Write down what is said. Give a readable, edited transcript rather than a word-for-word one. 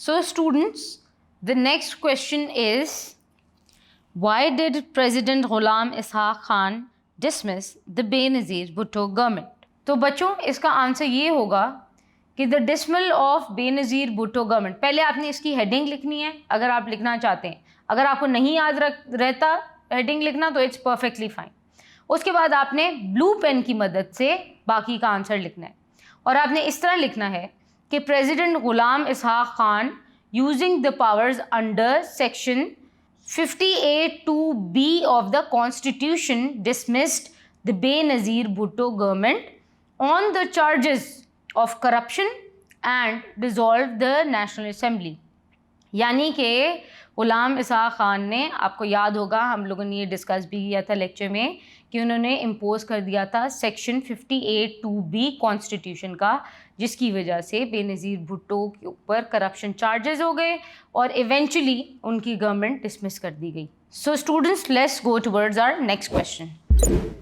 So students, the next question is, why did President Ghulam Ishaq Khan dismiss the Benazir Bhutto government? तो बच्चों इसका answer ये होगा कि the decimal of Benazir Bhutto government, पहले आपने इसकी हेडिंग लिखनी है अगर आप लिखना चाहते हैं। अगर आपको नहीं याद रहता हेडिंग लिखना तो इट्स परफेक्टली फाइन। उसके बाद आपने ब्लू पेन की मदद से बाकी का आंसर लिखना है और आपने इस तरह लिखना है कि president Ghulam Ishaq Khan using the powers under section 58(2)(b of the Constitution dismissed the Benazir Bhutto government on the charges of corruption and dissolved the National Assembly। यानी कि गुलाम इसहाक खान ने, आपको याद होगा हम लोगों ने ये डिस्कस भी किया था लेक्चर में, कि उन्होंने इम्पोज कर दिया था सेक्शन 58(2)(b कॉन्स्टिट्यूशन का, जिसकी वजह से बेनज़ीर भुट्टो के ऊपर करप्शन चार्जेस हो गए और इवेंचुअली उनकी गवर्नमेंट डिसमिस कर दी गई। So students, let's go towards our next question.